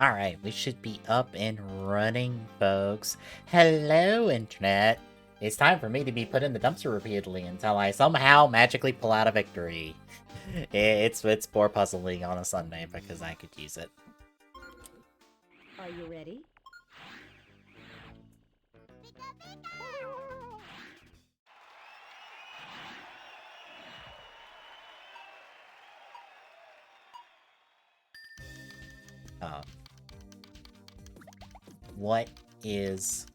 Alright, we should be up and running, folks. Hello, Internet. It's time for me to be put in the dumpster repeatedly until I somehow magically pull out a victory. It's more puzzling on a Sunday because I could use it. Are you ready? What is...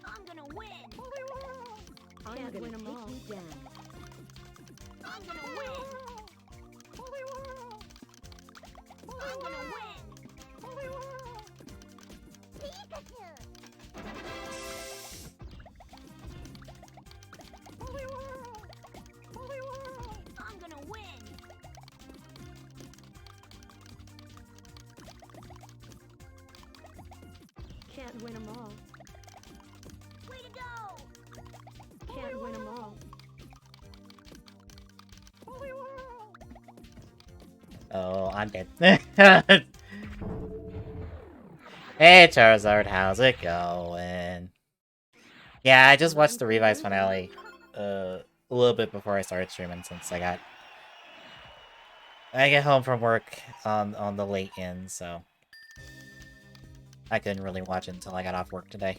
I'm gonna win. I'm gonna take you down. I'm gonna win. I'm gonna win. Pikachu. I'm gonna win. Can't win them all. Way to go! Can't win them all. Oh, I'm dead. Hey, Charizard, how's it going? Yeah, I just watched the Revised finale a little bit before I started streaming since I get home from work on the late end, so I couldn't really watch it until I got off work today.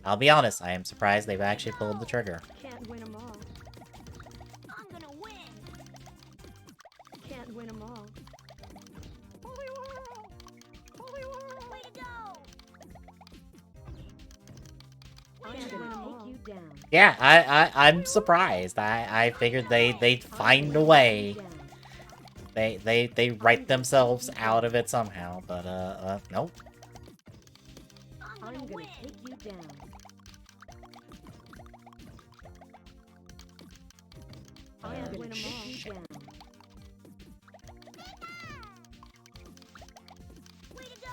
I'll be honest, I am surprised they've actually pulled the trigger. Can't win them all. I'm gonna win. Can't win them all. Way to go! I'm gonna take you down. Yeah, I'm surprised. I figured they'd find a way. They write themselves out of it somehow, but nope. I'm gonna take you down. I'm gonna take you down. Way to go!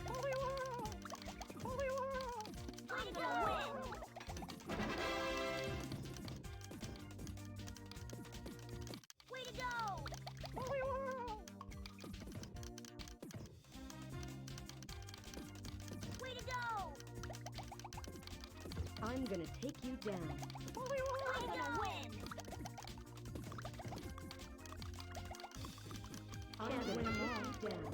I'm gonna win. Way to go! Way to go! I'm gonna take you down. I'm gonna win. I'm gonna win them all down.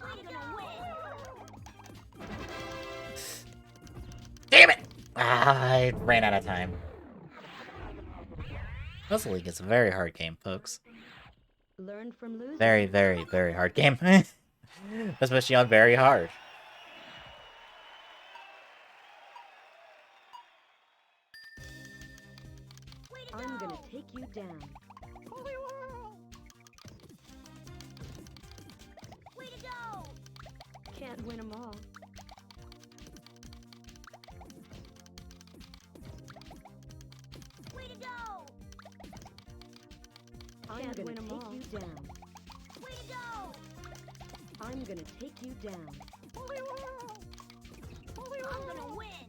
I'm gonna win. Damn it! I ran out of time. Puzzle League is a very hard game, folks. Learn from losing. Very, very, very hard game. Especially on very hard. I'm gonna take you down. Way to go! Can't win them all. Way to go! I'm gonna take you down. Way to go! I'm gonna take you down. I'm gonna win.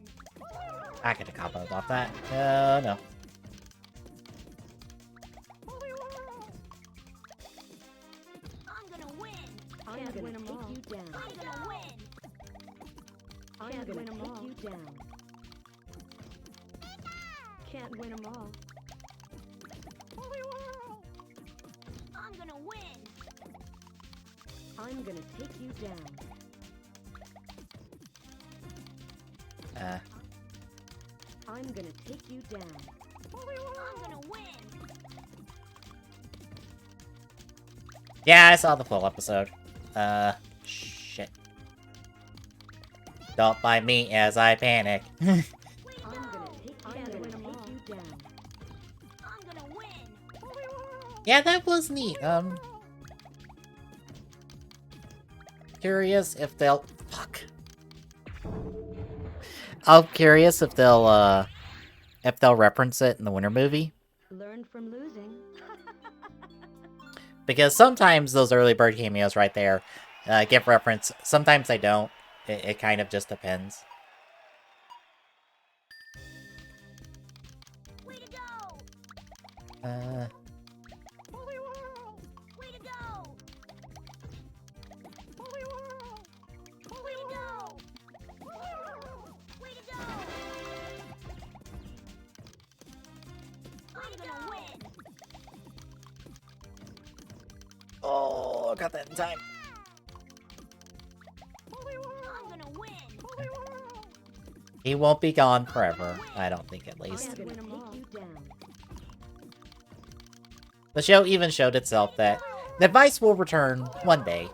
I get a combo off that. No. I'm gonna win. I'm gonna win them all. You down. I'm gonna win. I'm gonna win them all. You down. Can't win them all. I'm gonna win. I'm gonna take you down. I'm gonna take you down. I'm gonna win. Yeah, I saw the full episode. Shit. Don't mind me as I panic. I'm gonna take you down. I'm gonna win. Yeah, that was neat. Curious if they'll... Fuck. I'm curious if they'll reference it in the Winter movie. Learn from losing. Because sometimes those early bird cameos right there give reference. Sometimes they don't. It kind of just depends. Way to go! Uh... Way to go! Way to go! Way to go! I'm gonna win! Oh, got that in time. I'm gonna win! He won't be gone forever. I don't think, at least. I'm gonna take you down. The show even showed itself that the advice will return one day.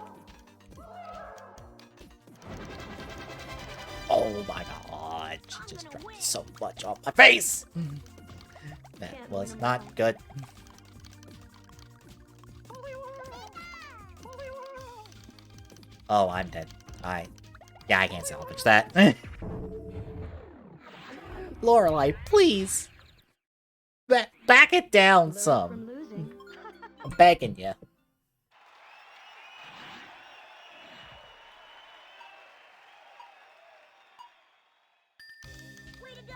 Oh my god, she just dropped so much off my face! That was not good. Oh, I'm dead. Yeah, I can't salvage that. Lorelei, please! Back it down some. I'm begging you. Way to go!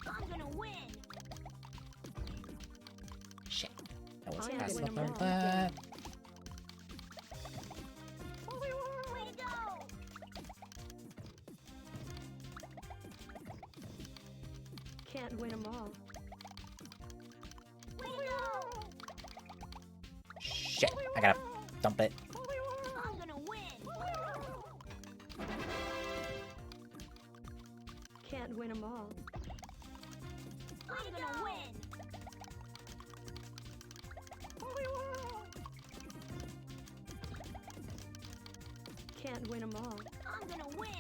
I'm gonna win! Shit. That was I'm fast gonna enough win like them all. that. Way to go! Can't win them all. Way to go! Shit. I gotta dump it. I'm gonna win! Can't win them all. I'm gonna win! Can't win them all. I'm gonna win!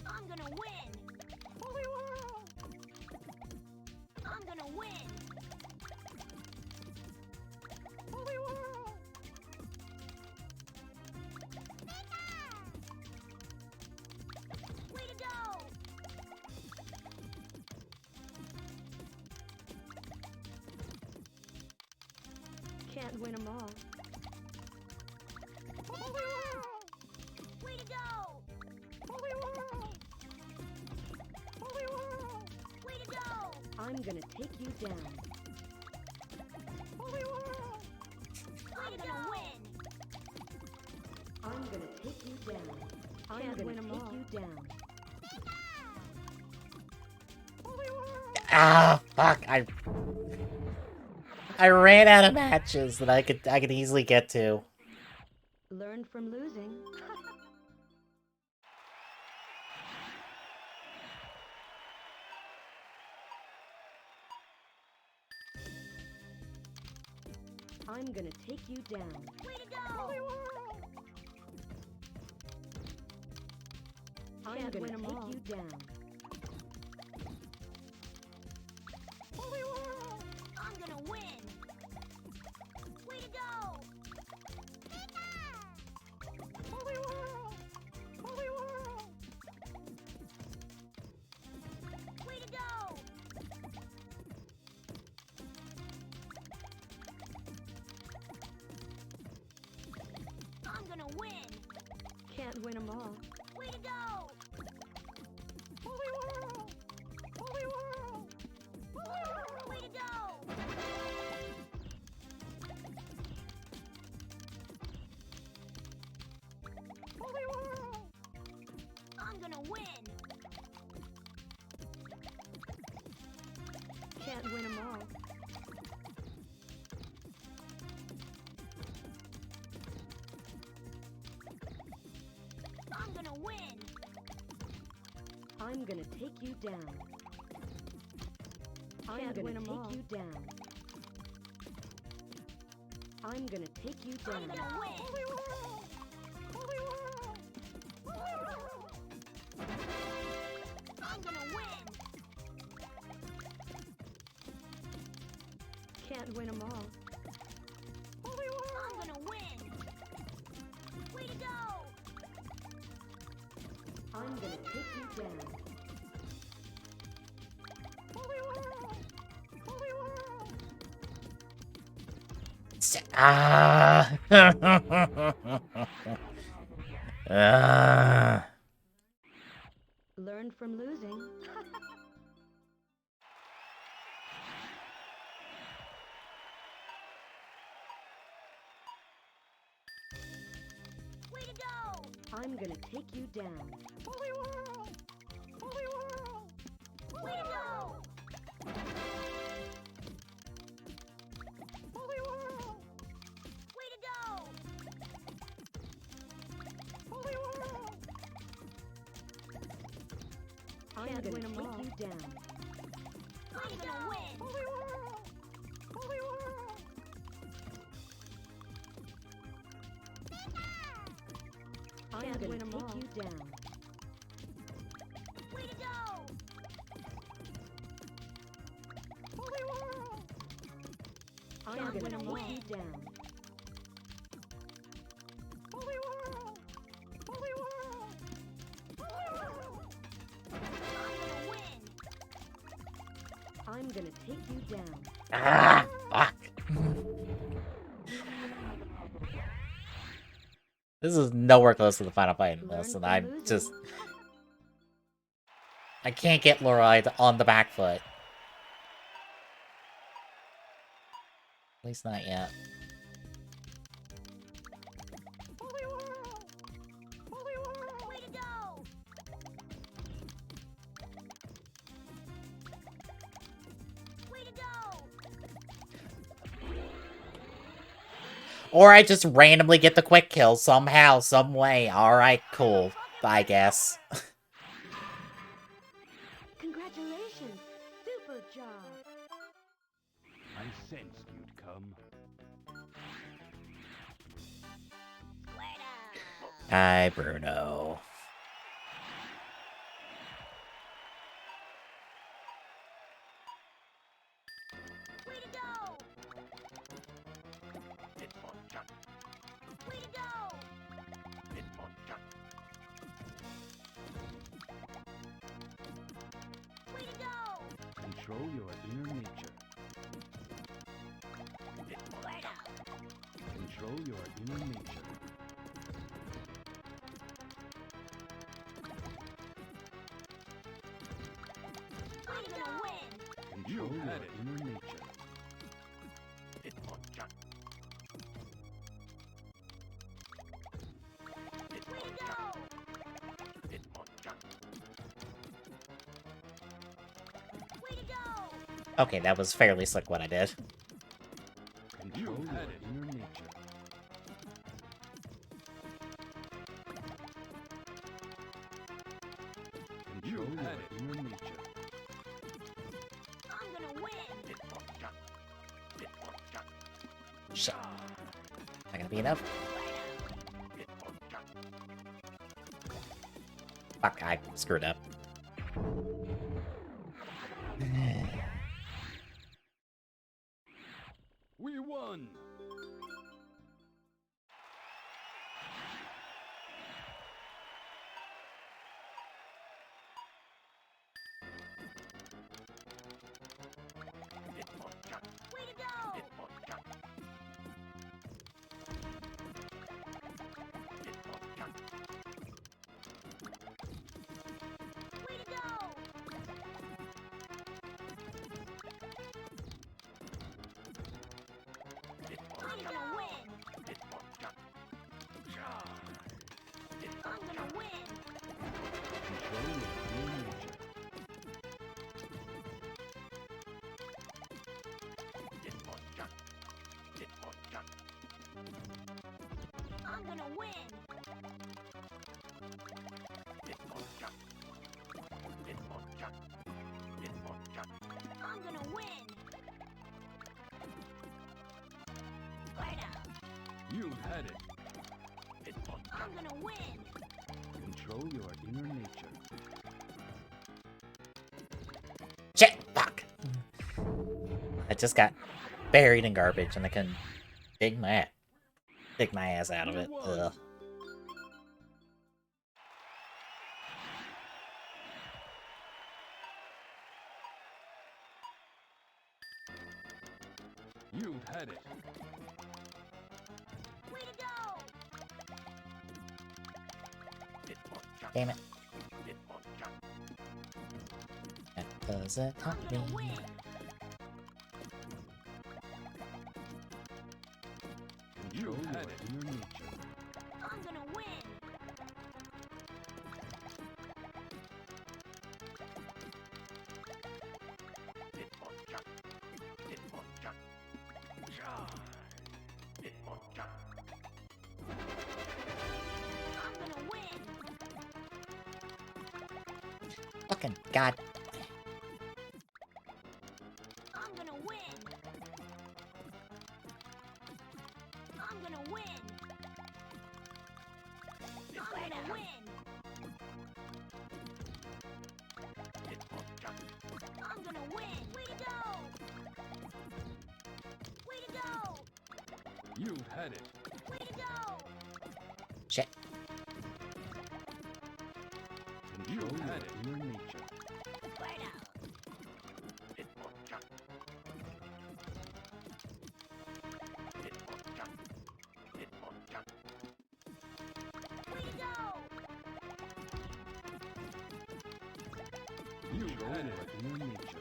I'm gonna win! I'm gonna win! Way to go! Can't win them all. Way to go! Way to go! I'm gonna take you down. I'm gonna win! I'm gonna take you down. I'm gonna take you down. Ah, fuck. I ran out of matches that I could easily get to. Learn from losing. I'm gonna take you down. Way to go! I'm gonna take you down. I'm gonna win! Way to go! Way to go! I'm gonna win! Can't win them all. Way to go! Way to go! I'm gonna win! Can't win them all. I'm gonna win! I'm gonna take you down. I'm gonna take you down. I'm gonna take you down. I'm gonna win. I'm gonna win. Can't win them all. I'm gonna win. Way to go. I'm gonna take you down. Ah. Ah. Learn from losing. Way to go! I'm gonna take you down. Way to go! Way to go! I'm gonna take you down. I'm gonna win. I'm gonna take you down. Way to go! I'm gonna take you down. I'm gonna take you down. Ah, fuck. This is nowhere close to the final fight in this, and I can't get Lorelei on the back foot. At least not yet. Way to go! Way to go! Or I just randomly get the quick kill somehow, some way. Alright, cool. I guess. Congratulations! Super job! I sensed you'd come. Hi, Bruno. Way to go! Way to go! Way to go! Control your inner nature. Control your inner nature. I'm gonna win! Control your inner nature. Way to go! Way to go! Okay, that was fairly slick what I did. Control your inner nature. Control your inner nature. I'm gonna win! Shit. Not gonna be enough. Fuck, I screwed up. We won! Way to go! You've had it. I'm gonna win. Control your inner nature. Shit! Fuck! I just got buried in garbage and I couldn't dig my ass out of it. Ugh. You've had it. Way to go. Damn it. That doesn't help I'm me. gonna win. Control your inner nature. I'm gonna win. I'm gonna win. Fucking god. I'm gonna win. I'm gonna win. I'm gonna win. I'm gonna win. Way to go. Way to go. You've had it. Way to go. Shit. Control your inner nature. Right out. Way to go. You've had it. Inner nature.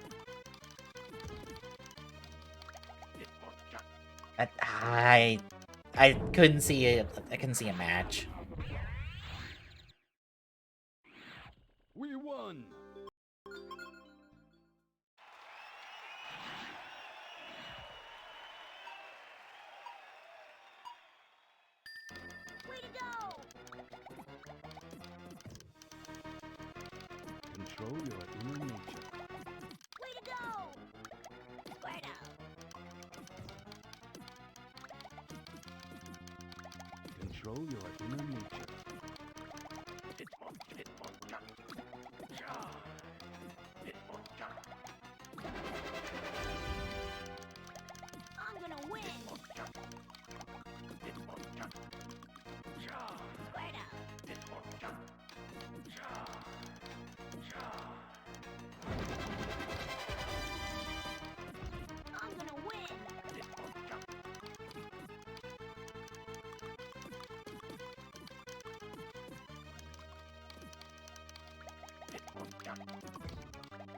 I couldn't see it. I couldn't see a match. We won. Way to go. Control your inner nature. Way to go. Right out. Control your inner nature. I'm gonna win. Right out. I'm gonna win.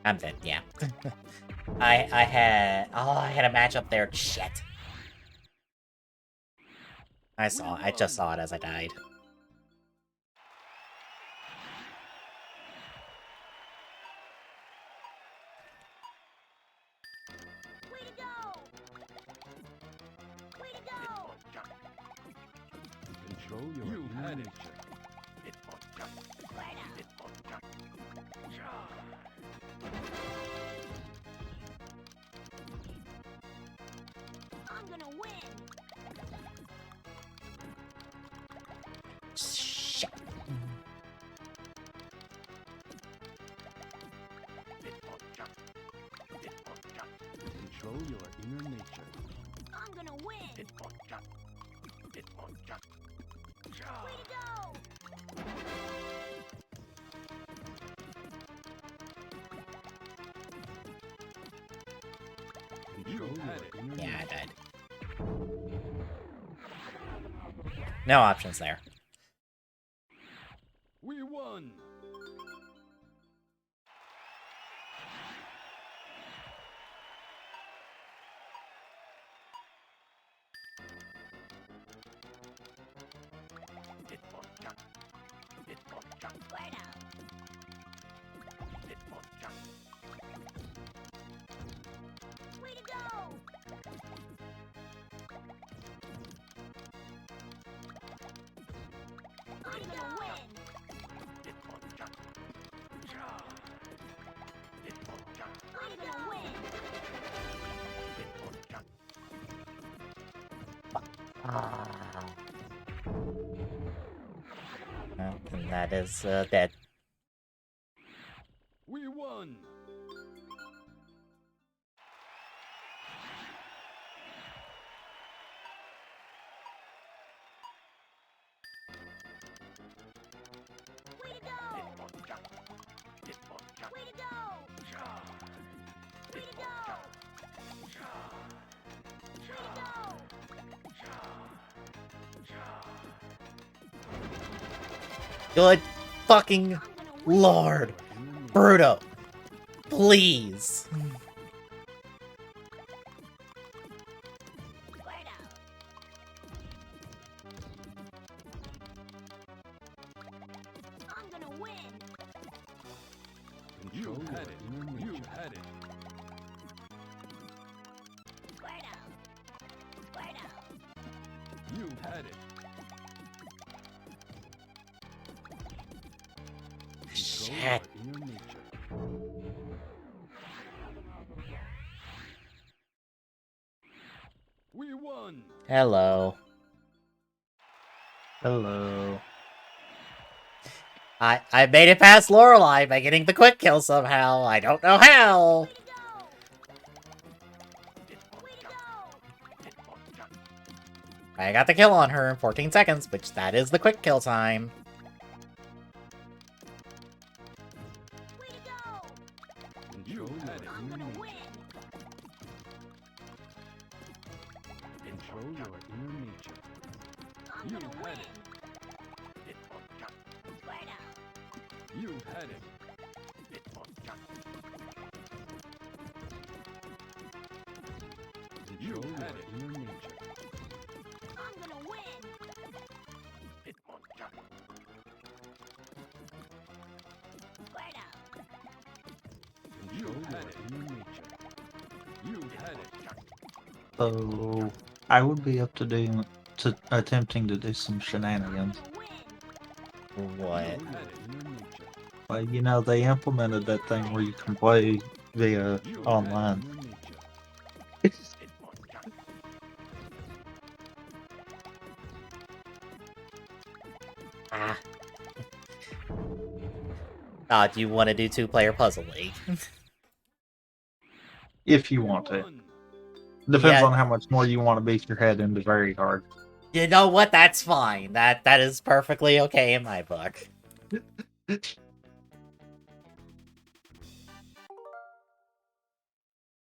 I'm dead. Yeah. I had a match up there. Shit. I just saw it as I died. Way to go. Way to go. Control your inner nature. Right out. I'm gonna win. Shit. Control your inner nature. I'm gonna win. Way to go. Control your inner Yeah, I nature. died. No options there. We won. Right out. Way to go. I'm gonna win. I'm gonna win. Ah. And that is dead. We won. Way to go! Way to go! Way to go! Way to go! Good fucking I'm gonna win! lord. Bruto. Please. Squared out. I'm gonna win! You had it. You had it. Squared out. Squared out. You had it. Control Shit. your inner nature. We won. Hello. Hello. I made it past Lorelei by getting the quick kill somehow. I don't know how. Way to go! Way to go! I got the kill on her in 14 seconds, which that is the quick kill time. Way to go! You had it. I'm gonna win! Control your inner nature. I'm You gonna had win! it. Squared out. You had it. Control your inner nature. I'm gonna win! Squared out. You had it. Inner nature. You had it. So I would be up to doing attempting to do some shenanigans. I'm gonna win! What? You had it. Inner nature. Like, you know, they implemented that thing where you can play via You had online. inner nature. Ah. Do you want to do two-player Puzzle League? If you want to. Won. Depends Yeah. on how much more you want to beat your head into very hard. You know what? That's fine. That is perfectly okay in my book.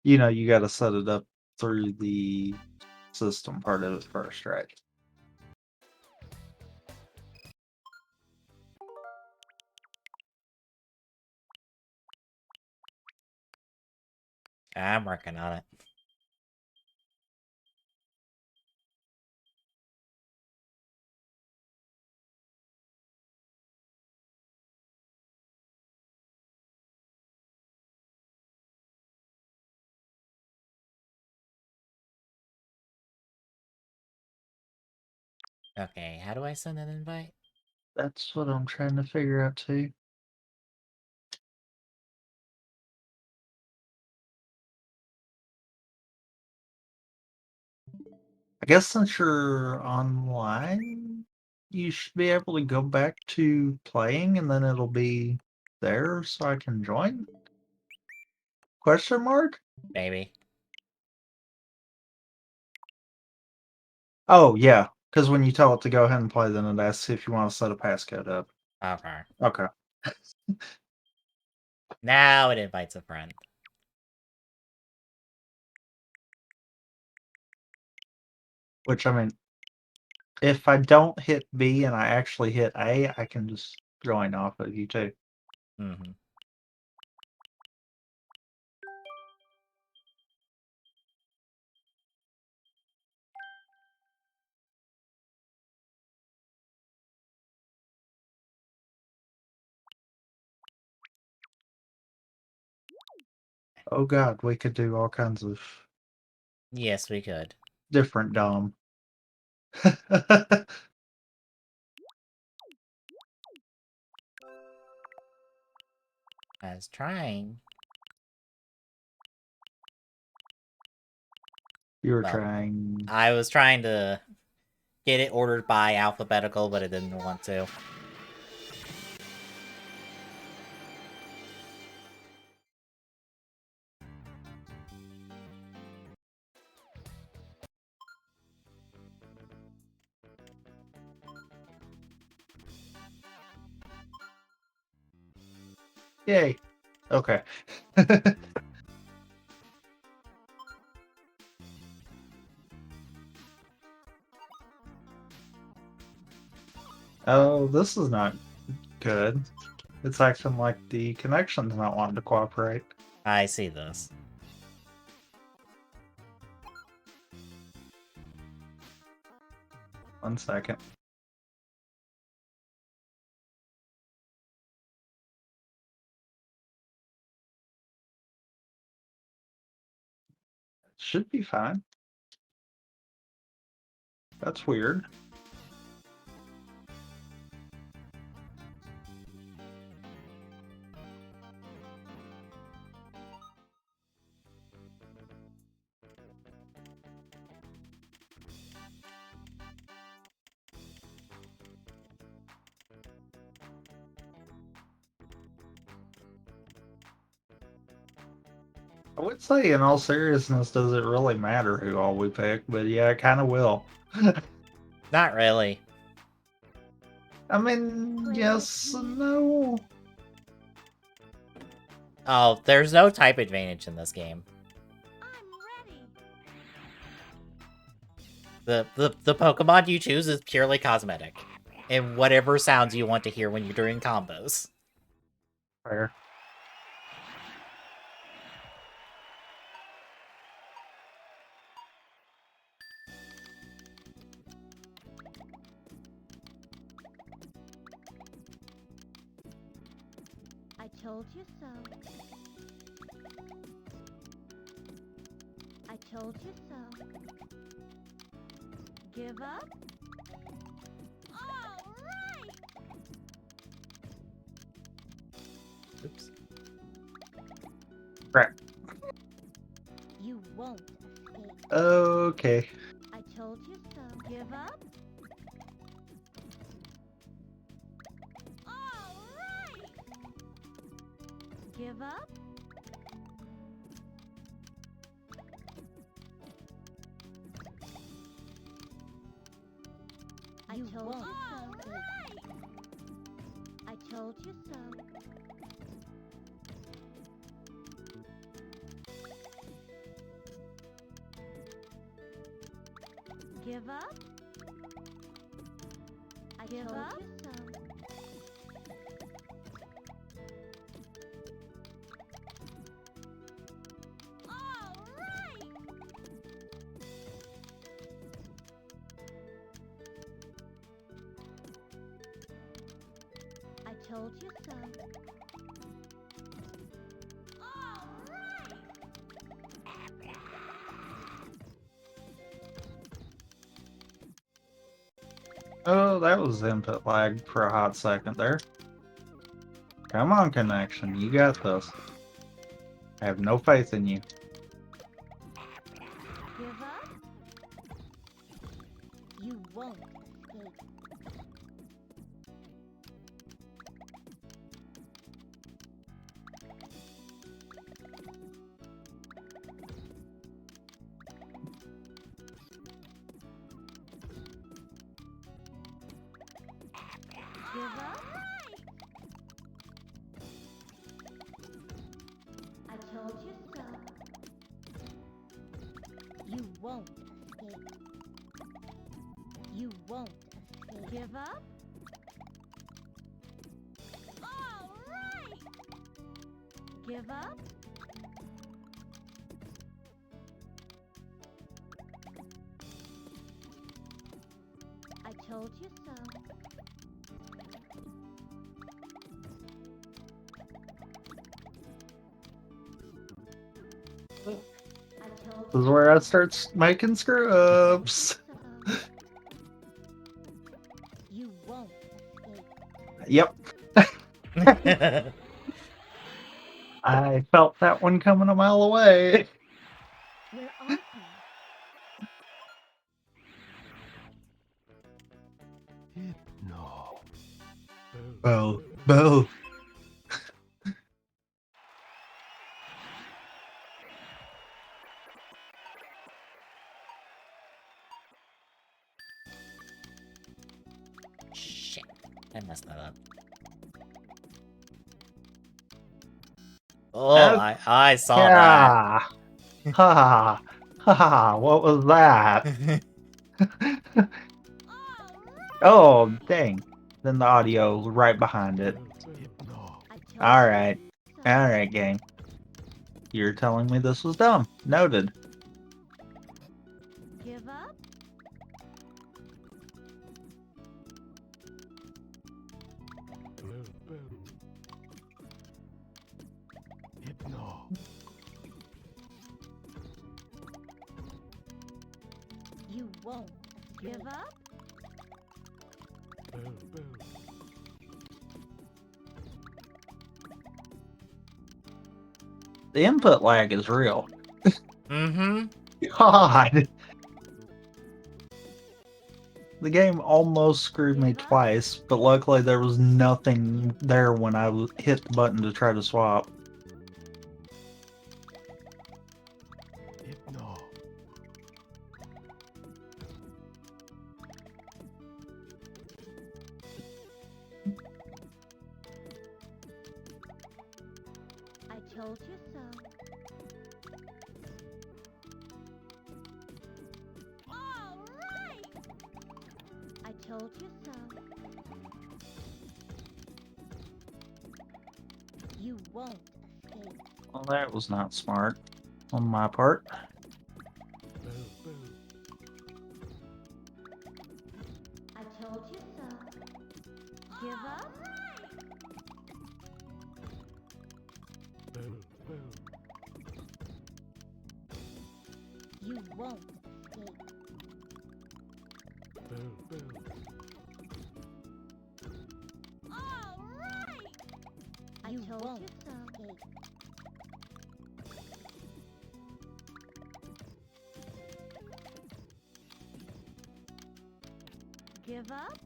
You know, you got to set it up through the system part of it first, right? I'm working on it. Okay, how do I send an invite? That's what I'm trying to figure out too. I guess since you're online, you should be able to go back to playing and then it'll be there so I can join? Question mark? Maybe. Oh, yeah. Because when you tell it to go ahead and play, then it asks if you want to set a passcode up. Okay. Okay. Now it invites a friend. Which, I mean, if I don't hit B and I actually hit A, I can just join off of you too. Mm-hmm. Oh god, we could do all kinds of Yes, we could. different Dom. I was trying. You were Well, trying. I was trying to get it ordered by alphabetical, but it didn't want to. Yay. Okay. Oh, this is not good. It's acting like the connection's not wanting to cooperate. I see this. One second. Should be fine. That's weird. I would say, in all seriousness, does it really matter who all we pick? But yeah, it kind of will. Not really. I mean, yes and no. Oh, there's no type advantage in this game. I'm ready. The Pokemon you choose is purely cosmetic. And whatever sounds you want to hear when you're doing combos. Fair. I told you so. I told you so. Give up? All right. Oops. Crap. You won't escape. Okay. I told you so. Give up? All right. Give up? I told you so. Right. I told you so. Give up? I give told up? You so. All right. I told you so. All right. Oh, that was input lag for a hot second there. Come on, connection. You got this. I have no faith in you. Give up? You won't escape. Give up? I told you so. You won't escape. You won't escape. Give up? All right. Give up? I told you so. I told This is where I start making screw ups. so. You won't escape. Yep. I felt that one coming a mile away. Where are you? No. Bo. Bo. Shit. I messed that up. Oh, I saw that. Yeah. Ha ha ha. What was that? Oh, dang. Then the audio right behind it. Hypno. Alright. Alright, gang. You're telling me this was dumb. Noted. Give up? Boo, boo. Hypno. You won't. Give up? Boo, boo. The input lag is real. Mm-hmm. God. The game almost screwed me Give up? twice, but luckily there was nothing there when I hit the button to try to swap. Hypno. I told you so. All right. I told you so. You won't escape. Well, that was not smart on my part. Boo, boo. I told you so. Give up? Boo, boo. You won't escape. Boo, boo. All right. I told you so. Give up?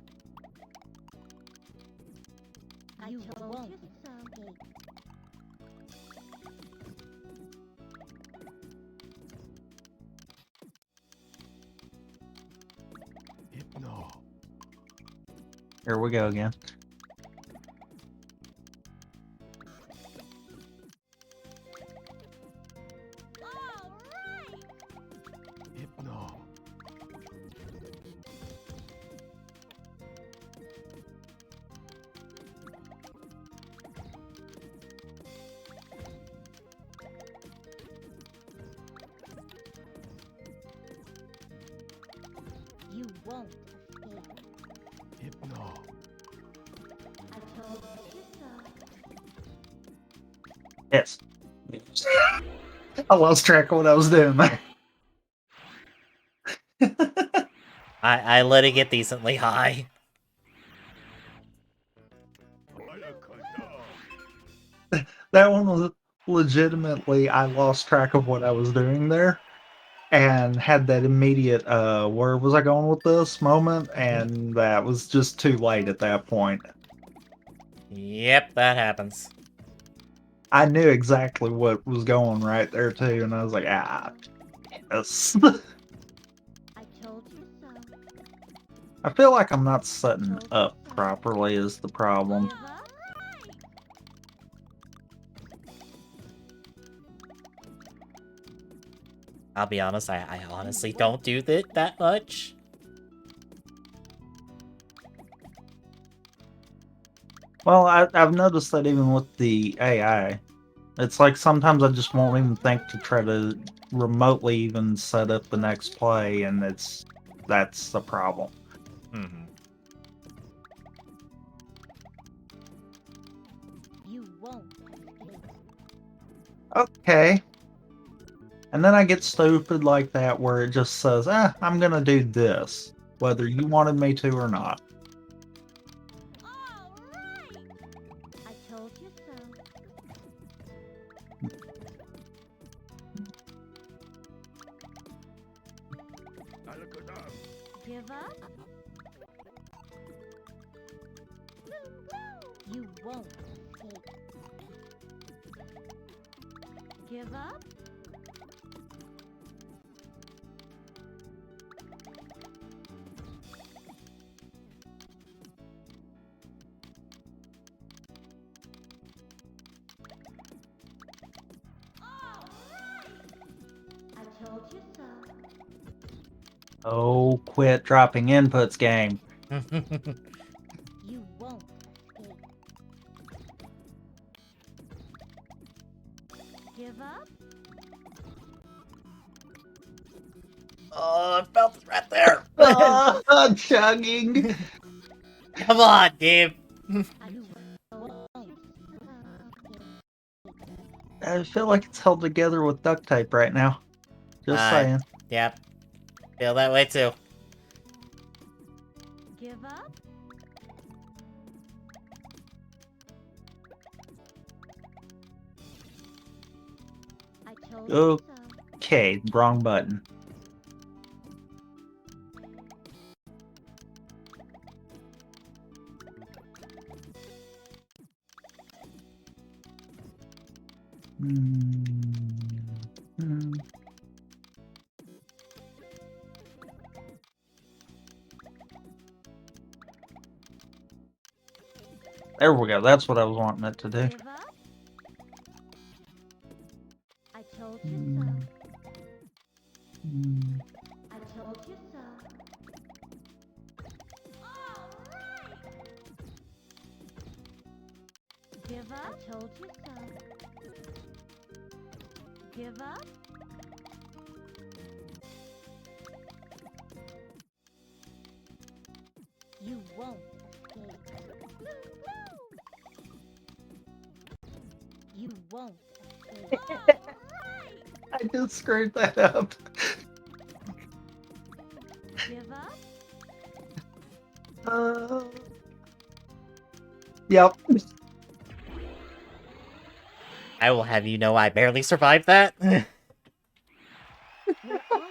You told you so. Hypno. Here we go again. All right. Hypno. You won't escape. Hypno. I told you so. Yes. I lost track of what I was doing there. I let it get decently high. That one was legitimately, I lost track of what I was doing there and had that immediate, where was I going with this moment? And that was just too late at that point. Yep, that happens. I knew exactly what was going right there too, and I was like, ah, yes. I told you so. I feel like I'm not setting up properly is the problem. Give up? I'll be honest, I honestly don't do that much. Well, I've noticed that even with the AI, it's like sometimes I just won't even think to try to remotely even set up the next play, and that's the problem. Mm-hmm. You won't escape. Okay. And then I get stupid like that where it just says, I'm gonna do this, whether you wanted me to or not. All right. I told you so. Give up? You won't escape. Give up? told you so. Oh, quit dropping inputs, game. You won't escape. Give up? Oh, I felt it right there. Chugging. Come on, game. You won't escape. I feel like it's held together with duct tape right now. Just saying. Yep. Feel that way too. Give up? I told you so. Okay, wrong button. There we go. That's what I was wanting it to do. Give up? I told you so. I told you so. Alright! Give up? I told you so. Give up? You won't escape. You won't escape. I just screwed that up. Give up? Yep. I will have you know I barely survived that. We're awesome.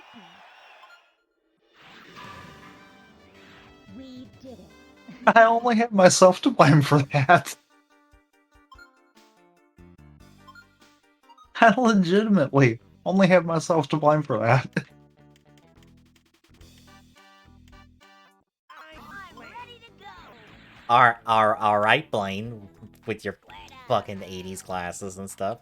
We did it. I only have myself to blame for that. I legitimately only have myself to blame for that. I'm ready to go. Alright, Blaine, with your fucking 80s classes and stuff.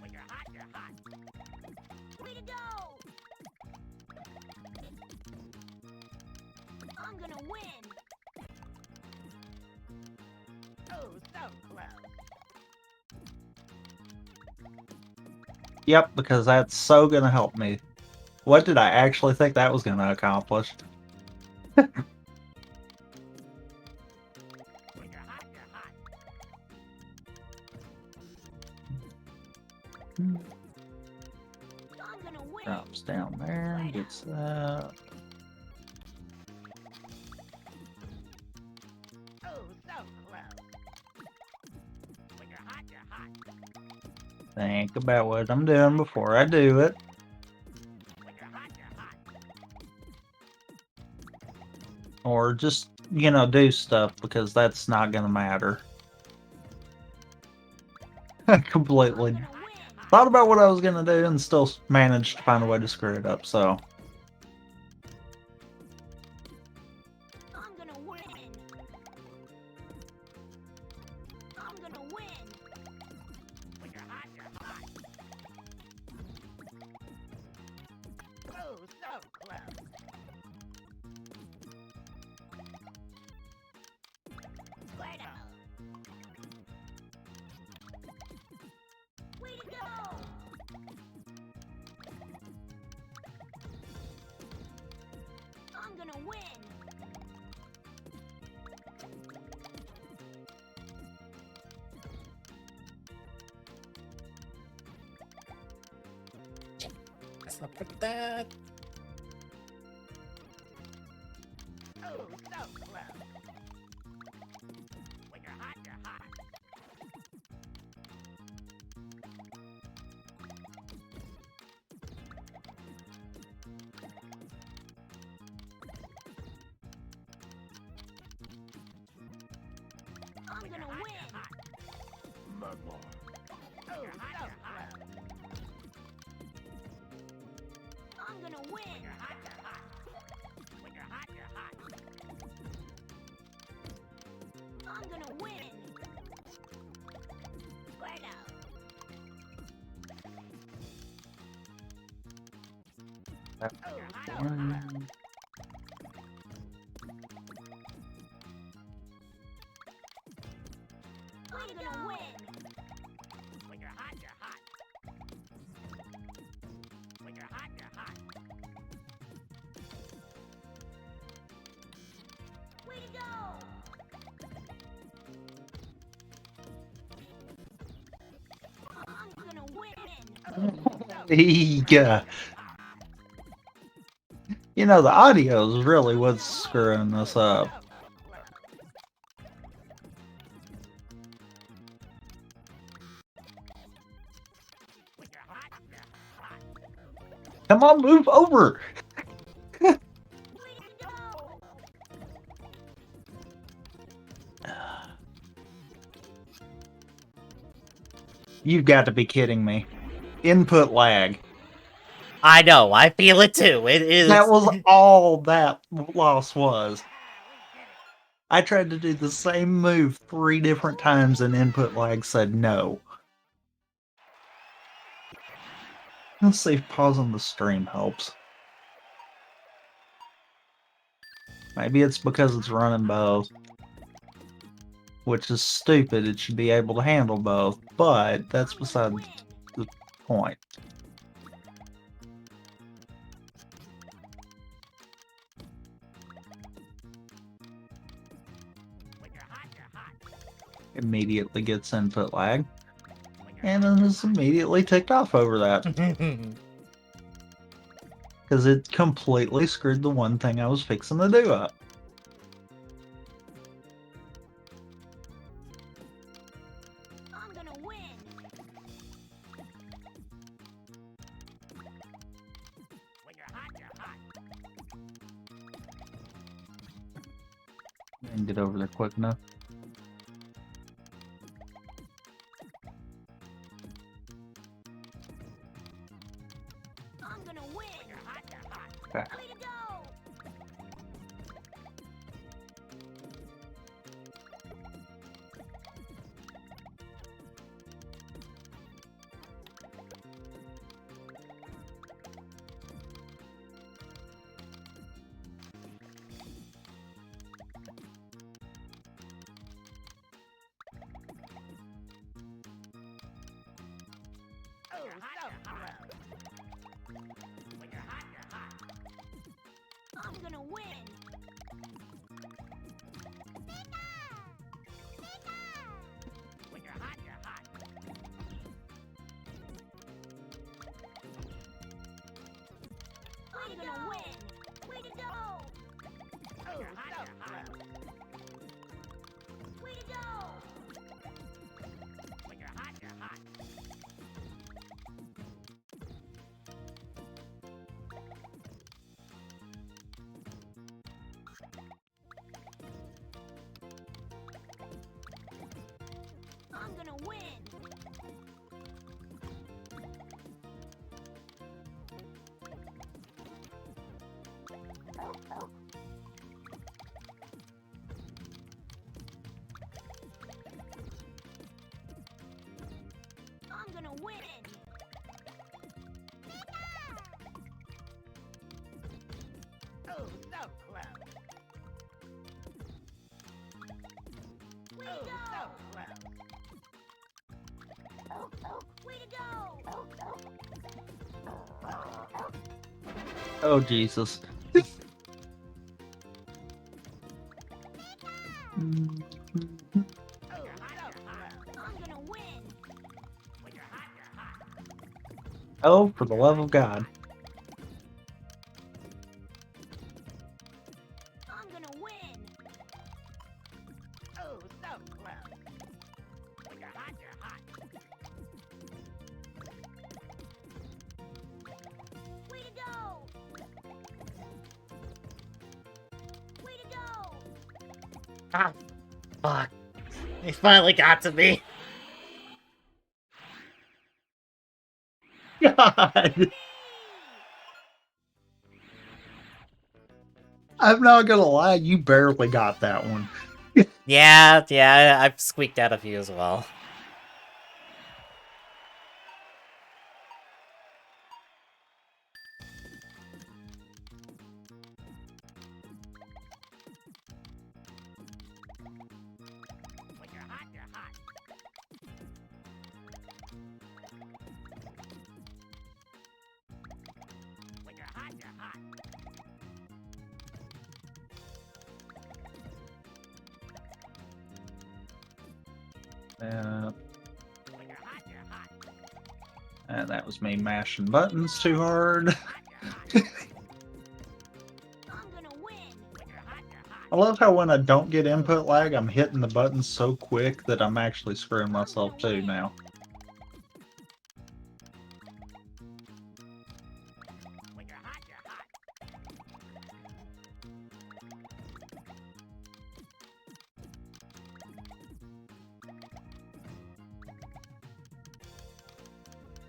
When you're hot, you're hot. Way to go! I'm gonna win. Oh, so close. Yep, because that's so gonna help me. What did I actually think that was gonna accomplish? When you're hot, you're hot. I'm gonna win. Drops down there, gets that. Oh, so close. When you're hot, you're hot. Think about what I'm doing before I do it. When you're hot, you're hot. Or just, you know, do stuff because that's not gonna matter. I completely I'm gonna win. thought about what I was gonna do and still managed to find a way to screw it up, so. I'm gonna win. I'm gonna win. When you're hot, you're hot. Oh, so close. Preshow. Way to go! I'm gonna win. Let's not put that. Oh, so close. When you're hot, you're hot. I'm gonna win. My mark. Oh, so close. I'm gonna win. When you're hot, you're hot. I'm gonna win. When you're hot, you're hot. When you're hot, you're hot. Way to go. I'm gonna win. Yeah. You know, the audio is really what's screwing this up. When you're hot, you're hot. Come on, move over! Way to go. You've got to be kidding me. Input lag. I know, I feel it too. It is. That was all that loss was. I tried to do the same move 3 different times and input lag said no. Let's see if pausing the stream helps. Maybe it's because it's running both. Which is stupid, it should be able to handle both, but that's beside the point. When you're hot, you're hot. Immediately gets input lag. And then is immediately ticked off over that. Because it completely screwed the one thing I was fixing to do up. I'm gonna win. When you're hot, you're hot. And get over there quick enough. I'm gonna win. When you're hot, you're hot. Okay. Way to go. Oh, you're hot, you're hot. When you're hot, you're hot. I'm gonna win. When you're hot, you're hot. I'm gonna win. Way to go. Oh, you're hot, you're hot. Way to go. When you're hot, you're hot. I'm gonna win. I'm gonna win. Oh, so close. Way Oh, to so go. close. Way to go. Oh, Jesus. Oh, you're hot, you're hot. I'm gonna win. When you're hot, you're hot. Oh, for the love of God. I'm gonna win. Oh, so close. When you're hot, you're hot. Way to go. Way to go. Ah, fuck. It finally got to me. God. I'm not gonna lie, you barely got that one. Yeah, I've squeaked out a few as well. Uh, When you're hot, you're hot. and that was me mashing buttons too hard. Hot, you're hot. I'm gonna win. When you're hot, you're hot. I love how when I don't get input lag, I'm hitting the buttons so quick that I'm actually screwing myself too now. When you're hot, you're hot.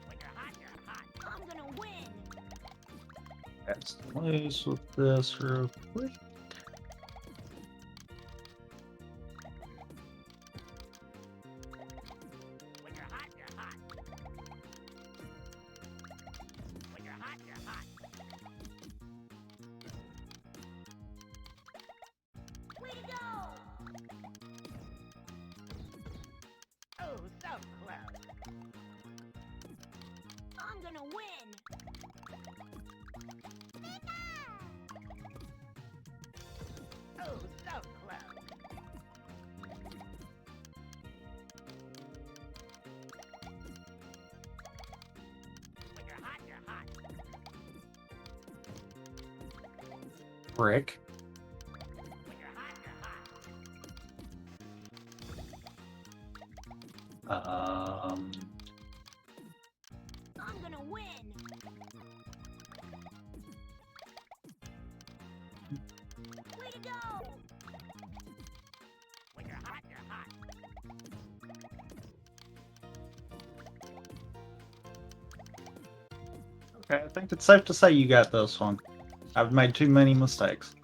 When you're hot, you're hot. I'm gonna win. Let's loose with this real quick. When you're hot, you're hot. When you're hot, you're hot. Way to go. Oh, so close. I'm gonna win. Oh, so close. When you're hot, you're hot. Brick. When you're hot, you're hot. I'm gonna win. Way to go. When you're hot, you're hot. Okay, I think it's safe to say you got this one. I've made too many mistakes.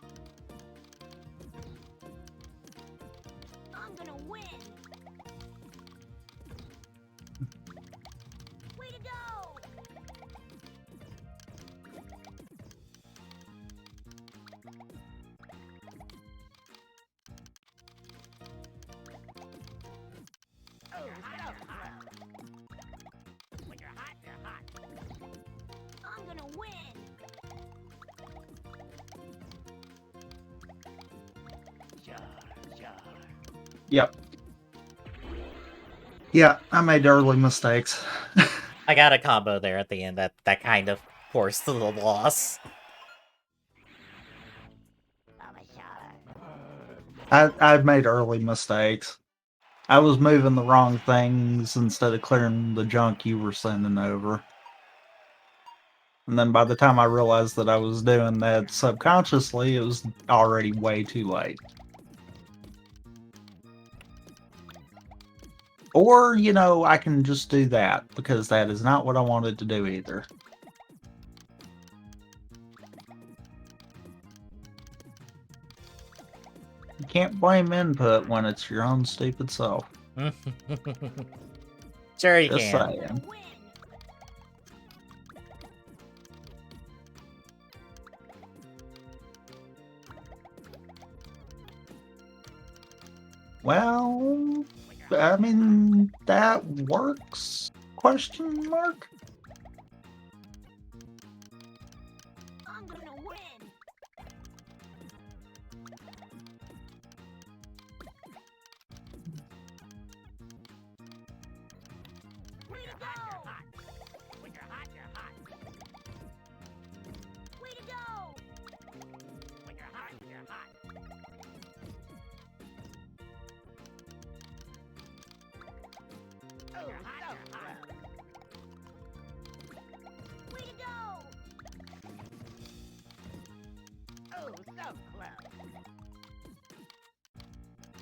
I'm gonna win. Way to go. Oh, so close. When you're hot, you're hot. I'm gonna win. Sure, sure. Yep. Yeah, I made early mistakes. I got a combo there at the end that kind of forced the loss. I've made early mistakes. I was moving the wrong things instead of clearing the junk you were sending over. And then by the time I realized that I was doing that subconsciously, it was already way too late. Or, you know, I can just do that, because that is not what I wanted to do either. You can't blame input when it's your own stupid self. Sure you Just can. I'm saying. gonna win. Well, I mean, that works? Question mark? I'm gonna win. Way to go. When you're hot, you're hot. Way to go. When you're hot, you're hot. Oh, you're hot, you're hot. Way to go. Oh, so close.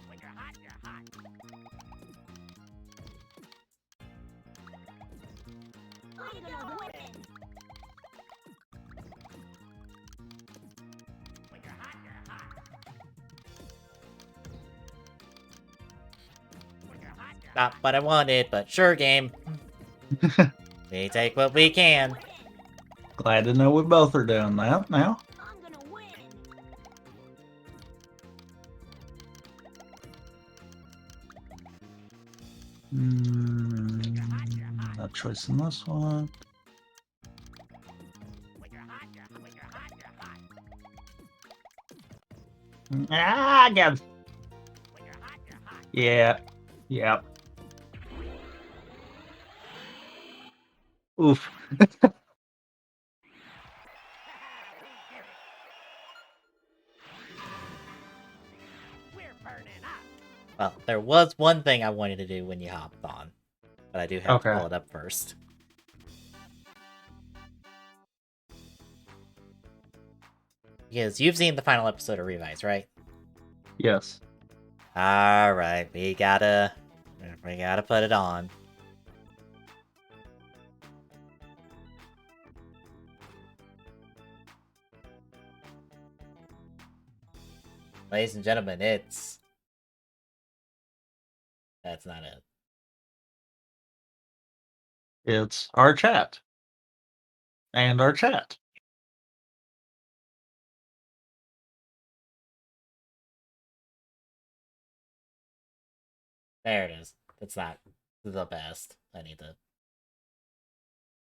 When you're hot, you're hot. I'm gonna win. When you're hot, you're hot. When you're hot, you're Not hot. what I wanted, but sure, game. We take what we can. Win. Glad to know we both are doing that now. I'm gonna win. Not choice in this one. When you're hot, you're hot. When you're hot, you're hot. Ah, I got. When you're hot, you're hot. Yeah. Yep. Oof. We're burning up. Well, there was one thing I wanted to do when you hopped on, but I do have to Okay. pull it up first. Because you've seen the final episode of Revise, right? Yes. Alright, we gotta put it on. Ladies and gentlemen, it's... That's not it. It's our chat. And our chat. There it is. It's not the best. I need to...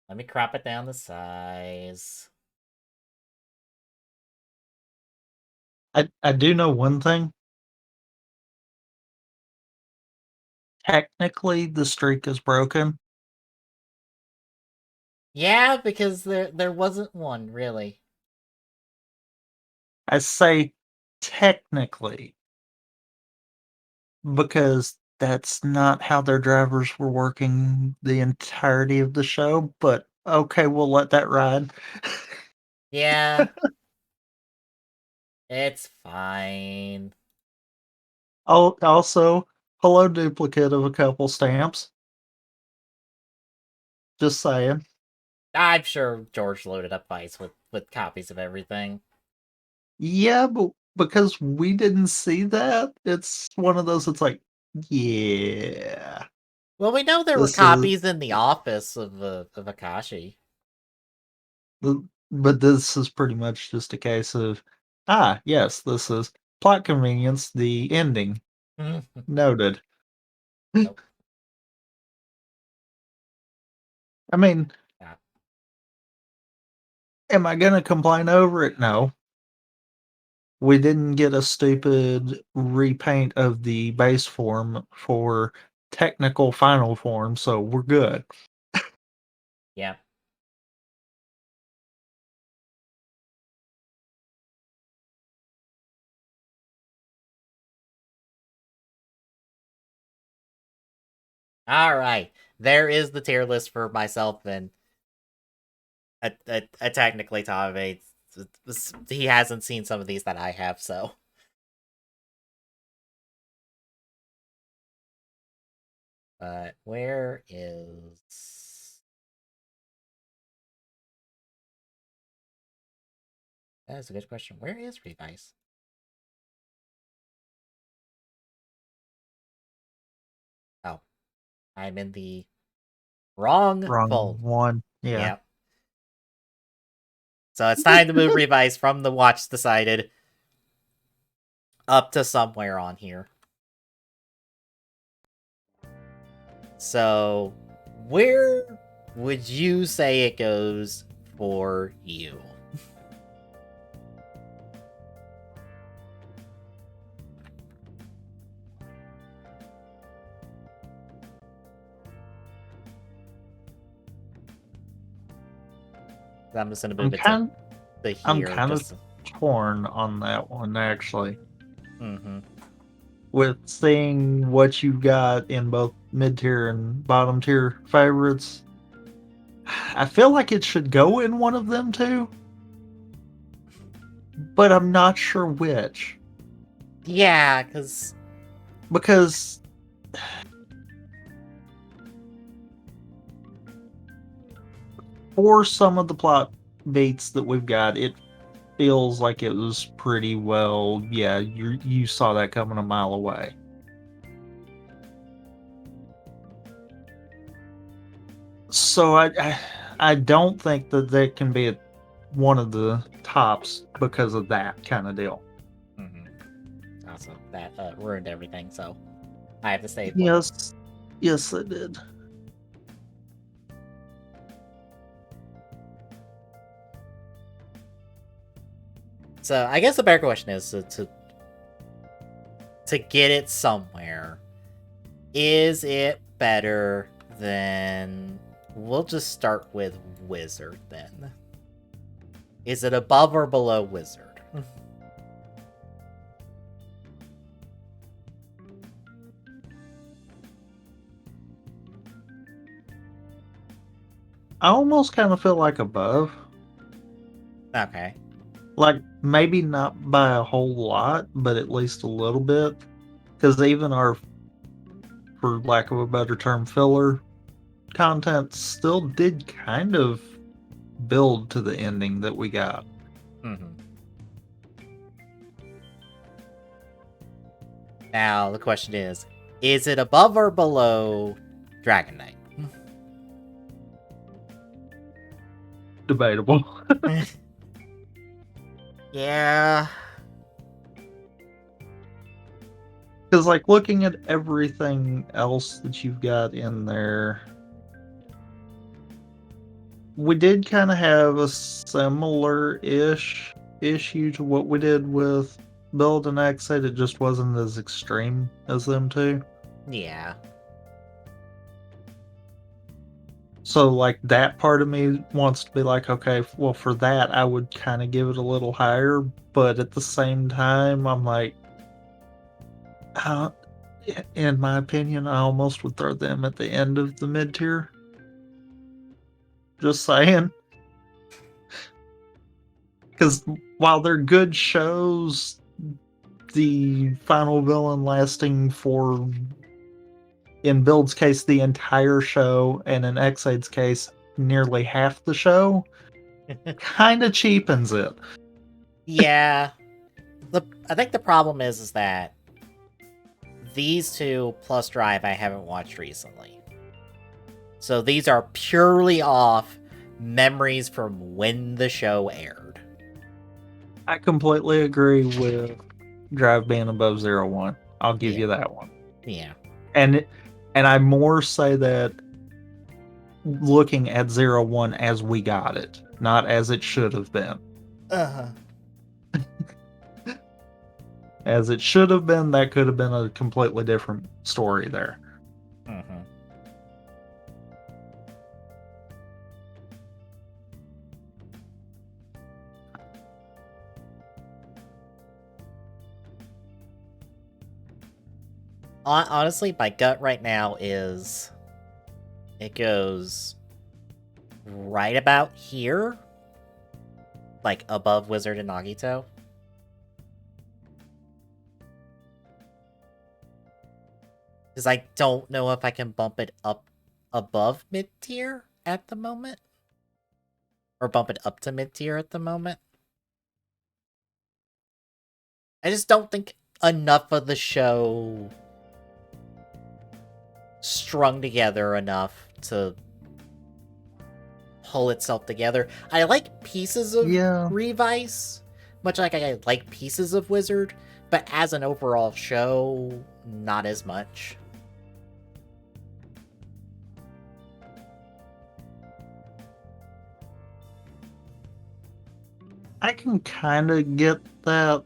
Let me crop it down to size. I do know one thing. Technically, the streak is broken. Yeah, because there wasn't one, really. I say technically because that's not how their drivers were working the entirety of the show, but okay, we'll let that ride. Yeah. It's fine. Oh, also, hello duplicate of a couple stamps. Just saying. I'm sure George loaded up Vice with copies of everything. Yeah, but because we didn't see that, it's one of those, it's like, yeah. Well, we know there were This is copies in the office of Akashi. but this is pretty much just a case of, yes, this is plot convenience, the ending. Noted. Nope. I mean, Yeah. am I gonna complain over it? No. We didn't get a stupid repaint of the base form for technical final form, so we're good. Yeah. All right. There is the tier list for myself and a technically Tave. He hasn't seen some of these that I have, so. But where is... That is a good question. Where is Revise? Oh. I'm in the wrong Wrong fold. one. Yeah. Yep. So it's time to move Revise from the watch decided up to somewhere on here. So, where would you say it goes for you? I'm just gonna move it to I'm here. kind of Just torn on that one actually. mm-hmm. With seeing what you've got in both mid tier and bottom tier favorites, I feel like it should go in one of them too, but I'm not sure which. Yeah, because for some of the plot beats that we've got, it feels like it was pretty well. Yeah, you saw that coming a mile away. So I don't think that can be one of the tops because of that kind of deal. also that ruined everything. So I have to say, Yes, yes, it did. So I guess the better question is to get it somewhere. Is it better than We'll just start with Wizard then. Is it above or below Wizard? I almost kind of feel like above. Okay. Like, maybe not by a whole lot, but at least a little bit. Because even our, for lack of a better term, filler content still did kind of build to the ending that we got. Mm-hmm. Now, the question is it above or below Dragonite? Debatable. Yeah. Because, like, looking at everything else that you've got in there, we did kind of have a similar-ish issue to what we did with Build and Exit. It just wasn't as extreme as them two. Yeah. So, like, that part of me wants to be like, okay, well, for that, I would kind of give it a little higher. But at the same time, I'm like, in my opinion, I almost would throw them at the end of the mid-tier. Just saying. Because while they're good shows, the final villain lasting for, in Build's case, the entire show, and in Exide's case, nearly half the show, kind of cheapens it. Yeah. I think the problem is that these two plus Drive I haven't watched recently. So these are purely off memories from when the show aired. I completely agree with Drive being above 01. I'll give you that one. Yeah. And I more say that looking at 01 as we got it, not as it should have been. Uh-huh. As it should have been, that could have been a completely different story there. Mm-hmm. Honestly, my gut right now is it goes right about here, like above Wizard and Nagito. Because I don't know if I can bump it up above mid-tier at the moment. Or bump it up to mid-tier at the moment. I just don't think enough of the show strung together enough to pull itself together. I like pieces of Revice, much like I like pieces of Wizard, but as an overall show, not as much. I can kind of get that.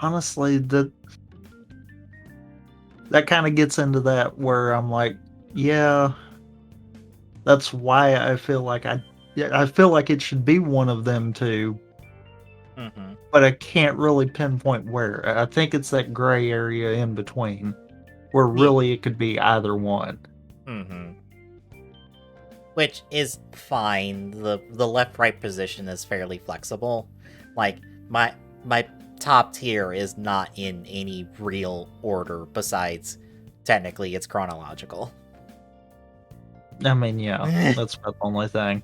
Honestly, that kind of gets into that where I'm like, yeah, that's why I feel like I feel like it should be one of them two. Mm-hmm. But I can't really pinpoint where. I think it's that gray area in between, where really it could be either one. Mm-hmm. Which is fine. The left-right position is fairly flexible. Like, my top tier is not in any real order besides technically it's chronological. I mean, yeah, that's about the only thing.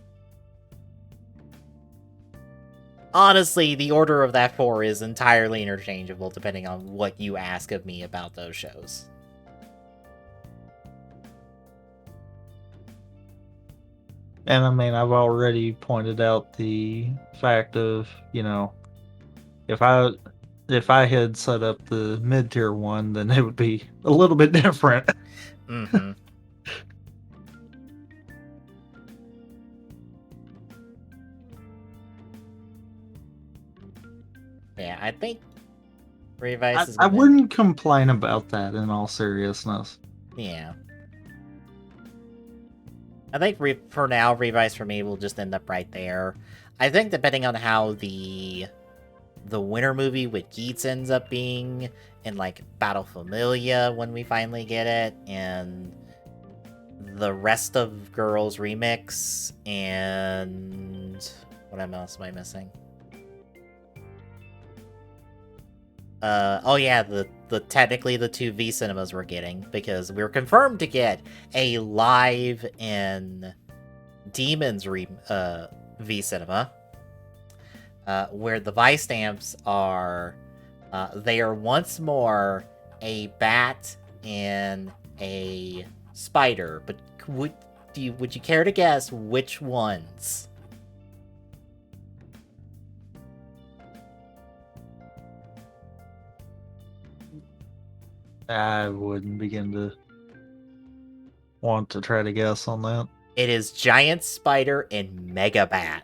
Honestly, the order of that 4 is entirely interchangeable depending on what you ask of me about those shows. And I mean, I've already pointed out the fact of, you know, if I had set up the mid-tier one, then it would be a little bit different. Mm-hmm. Yeah, I think Revice is I gonna... wouldn't complain about that in all seriousness. Yeah. I think for now, Revice for me will just end up right there. I think depending on how the winter movie with Geats ends up being, and like Battle Familia when we finally get it, and the rest of Girls Remix, and what else am I missing? Oh yeah, the technically the 2 V cinemas we're getting, because we were confirmed to get a live in Demons V cinema, where the Vice stamps are, they are once more a bat and a spider, but would you care to guess which ones? I wouldn't begin to want to try to guess on that. It is Giant Spider and Mega Bat.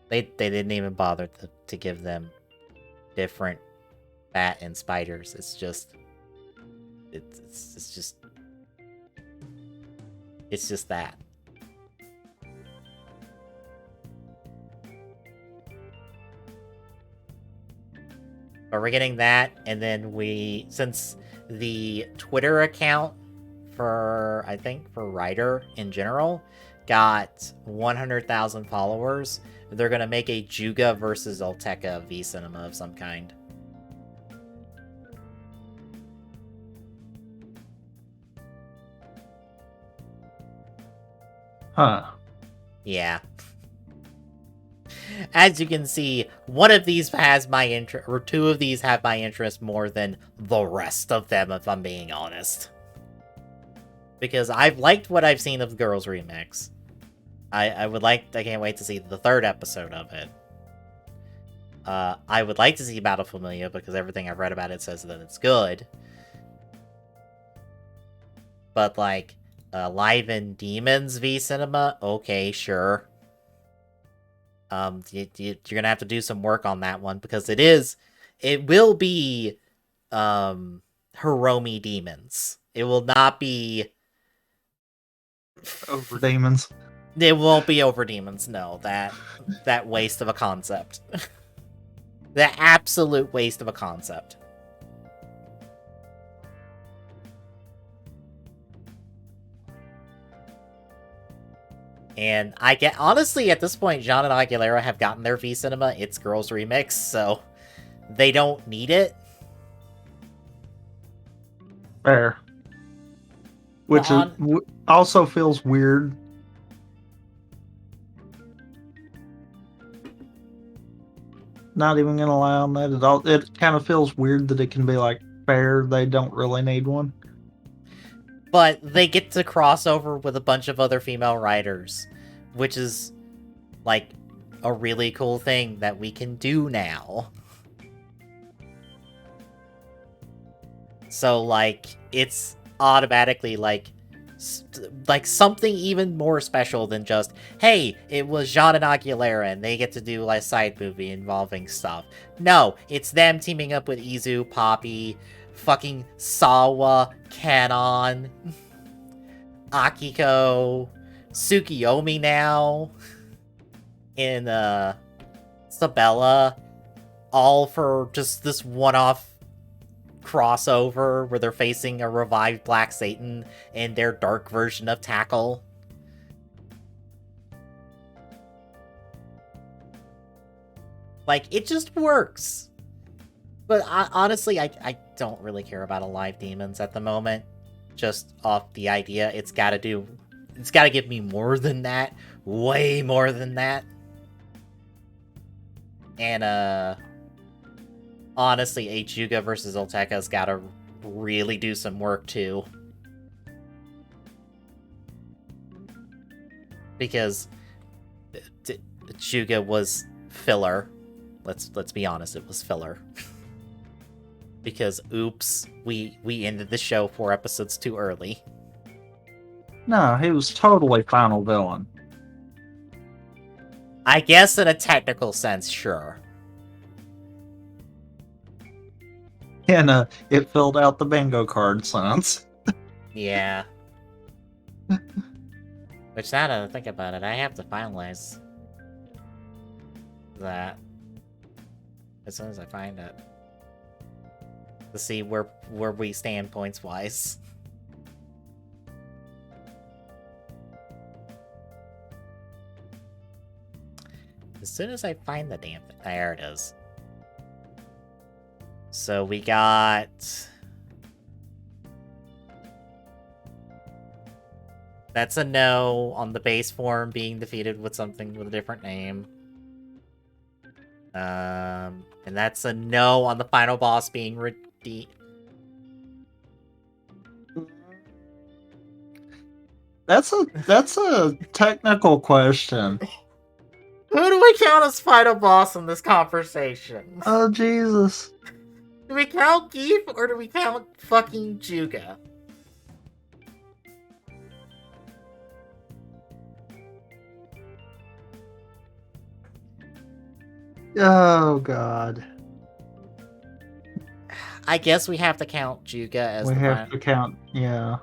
They didn't even bother to give them different bat and spiders. It's just that. But we're getting that, and then since the Twitter account for, I think, for Ryder in general got 100,000 followers, they're gonna make a Juga versus Ulteka V cinema of some kind. Huh. Yeah. As you can see, one of these has my interest, or 2 of these have my interest more than the rest of them, if I'm being honest. Because I've liked what I've seen of Girls Remix. I can't wait to see the 3rd episode of it. I would like to see Battle Familia, because everything I've read about it says that it's good. But, like, Live in Demons V Cinema? Okay, sure. You're gonna have to do some work on that one, because it will be, Hiromi Demons. It will not be... Over demons. It won't be over demons, no. That waste of a concept. The absolute waste of a concept. And honestly, at this point, Jean and Aguilera have gotten their V Cinema. It's Girls Remix, so they don't need it. Fair. Which also feels weird. Not even gonna lie on that at all. It kind of feels weird that it can be like fair. They don't really need one. But they get to cross over with a bunch of other female writers, which is like a really cool thing that we can do now. So like it's automatically like something even more special than just, hey, it was Jean and Aguilera and they get to do like a side movie involving stuff. No, it's them teaming up with Izu, Poppy, fucking Sawa, Kanon, Akiko, Tsukiyomi now, in Sabella, all for just this one-off crossover where they're facing a revived Black Satan and their dark version of Tackle. Like, it just works. But honestly, I don't really care about a live Demons at the moment. Just off the idea, it's gotta give me more than that. Way more than that. And, honestly, Juga versus Ulteka's gotta really do some work, too. Because Juga was filler. Let's be honest, it was filler. Because, oops, we ended the show 4 episodes too early. No, he was totally final villain. I guess in a technical sense, sure. And it filled out the bingo card sense. Yeah. Which, now that I think about it, I have to finalize that as soon as I find it. To see where we stand points-wise. As soon as I find the damn thing. There it is. So we got... That's a no on the base form being defeated with something with a different name. And that's a no on the final boss being redeemed. That's a technical question. Who do we count as final boss in this conversation? Oh Jesus. Do we count Geef or do we count fucking Juga? Oh God. I guess we have to count Juga as We the have final. to count, yeah.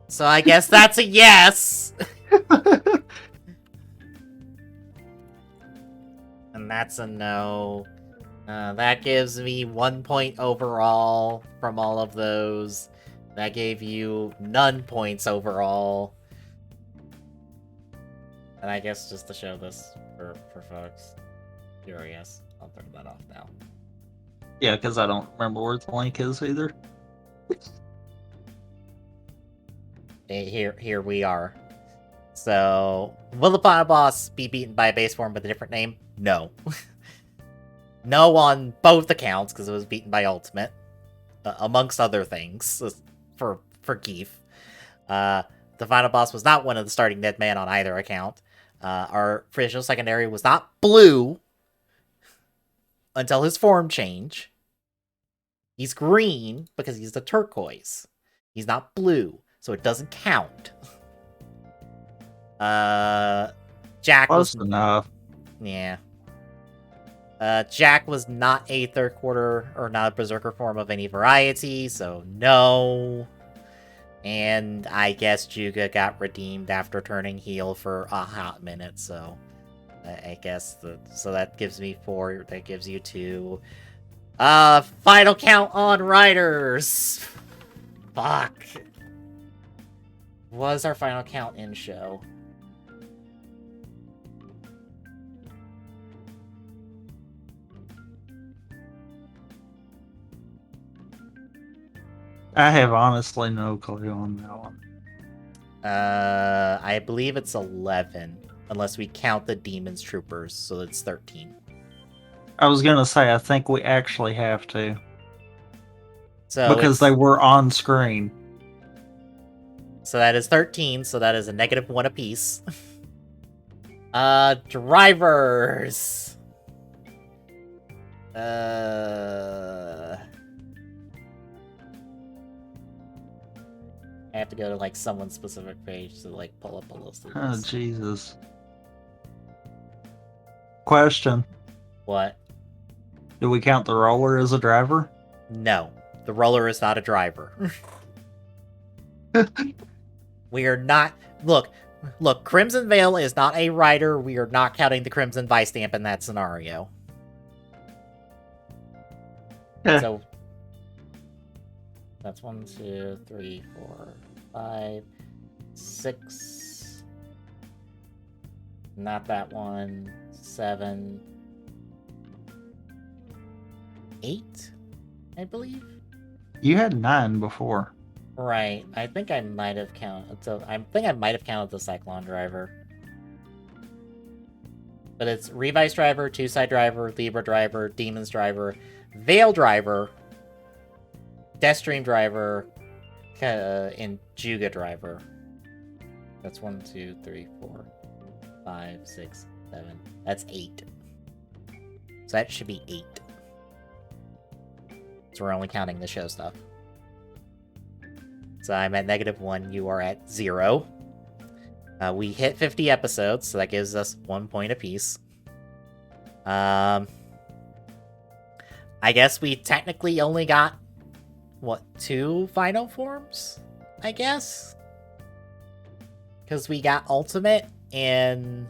So I guess that's a yes! And that's a no. That gives me 1 point overall from all of those. That gave you none points overall. And I guess just to show this for folks curious, I'll turn that off now. Yeah, because I don't remember where the link is either. Here we are. So, will the final boss be beaten by a base form with a different name? No. No on both accounts, because it was beaten by Ultimate. Amongst other things, for Geef. The final boss was not one of the starting dead man on either account. Our Preshow secondary was not blue until his form change. He's green because he's the turquoise. He's not blue, so it doesn't count. Jack Close was enough. yeah. Jack was not a third quarter or not a berserker form of any variety, so no. And I guess Juga got redeemed after turning heel for a hot minute, so I guess so that gives me 4. That gives you 2. Final count on riders. Fuck. Was our final count in show? I have honestly no clue on that one. I believe it's 11, unless we count the Demon's Troopers, so it's 13. I was gonna say I think we actually have to. So Because they were on screen. So that is 13, so that is a -1 apiece. Drivers! I have to go to, like, someone's specific page to, like, pull up a list of Oh this. Jesus. Question. What? Do we count the roller as a driver? No. The roller is not a driver. We are not... Look, Crimson Veil is not a rider. We are not counting the Crimson Vice Stamp in that scenario. Yeah. So... That's 1, 2, 3, 4, 5, 6... Not that one. 7... 8? I believe? You had 9 before. Right. I think I might have counted. So I think I might have counted the Cyclone driver. But it's Revice driver, Two Side driver, Libra driver, Demons driver, Veil driver, Deathstream driver, and Juga driver. That's 1, 2, 3, 4, 5, 6, 7. That's 8. So that should be 8. So we're only counting the show stuff. So I'm at -1, you are at 0. We hit 50 episodes, so that gives us 1 point apiece. I guess we technically only got, what, 2 final forms? I guess? Because we got Ultimate, and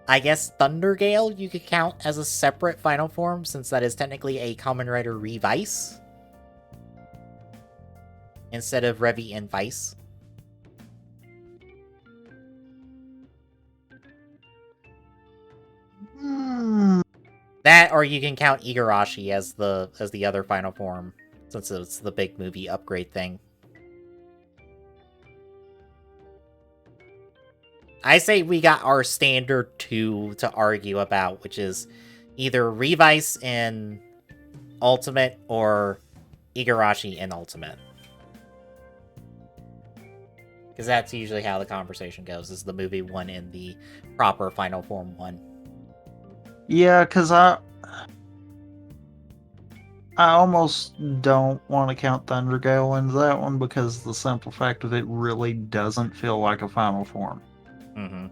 I guess Thundergale you could count as a separate final form, since that is technically a Common Rider Revice. Instead of Revi and Vice. That, or you can count Igarashi as the other final form, since it's the big movie upgrade thing. I say we got our standard 2 to argue about, which is either Revice in Ultimate or Igarashi in Ultimate. Because that's usually how the conversation goes, is the movie 1 in the proper final form 1. Yeah, because I almost don't want to count Thundergale into that one because the simple fact of it really doesn't feel like a final form. Mm-hmm.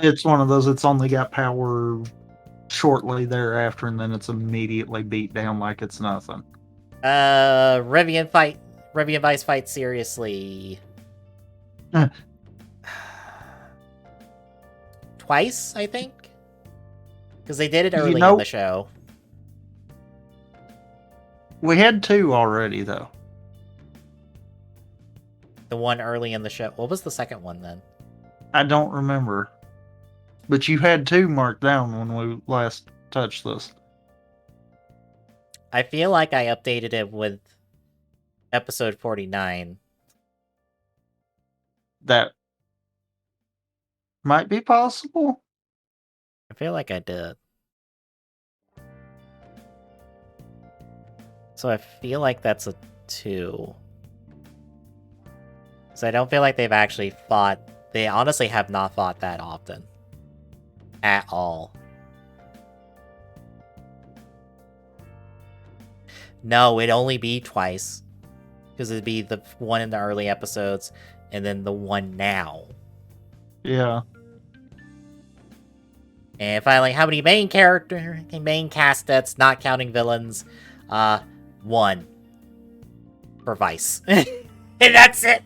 It's one of those, it's only got power shortly thereafter, and then it's immediately beat down like it's nothing. Revian Vice fight seriously. Twice, I think? Because they did it early in the show. We had 2 already, though. The one early in the show. What was the second one, then? I don't remember. But you had 2 marked down when we last touched this. I feel like I updated it with episode 49. That might be possible. I feel like I did. So I feel like that's a 2. So I don't feel like they've actually fought. They honestly have not fought that often. At all. No, it'd only be twice. Because it'd be the one in the early episodes, and then the one now. Yeah. And finally, how many main cast stats, not counting villains? 1. For Vice. And that's it!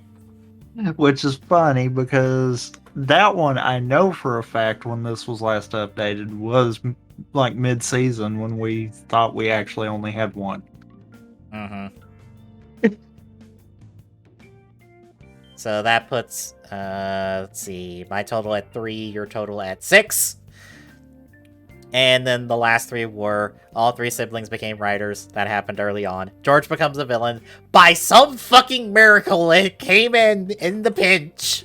Which is funny because that one I know for a fact when this was last updated was like mid-season when we thought we actually only had 1. Mm-hmm. So that puts, let's see, my total at 3, your total at 6. And then the last 3 were, all 3 siblings became writers. That happened early on. George becomes a villain. By some fucking miracle, it came in the pinch.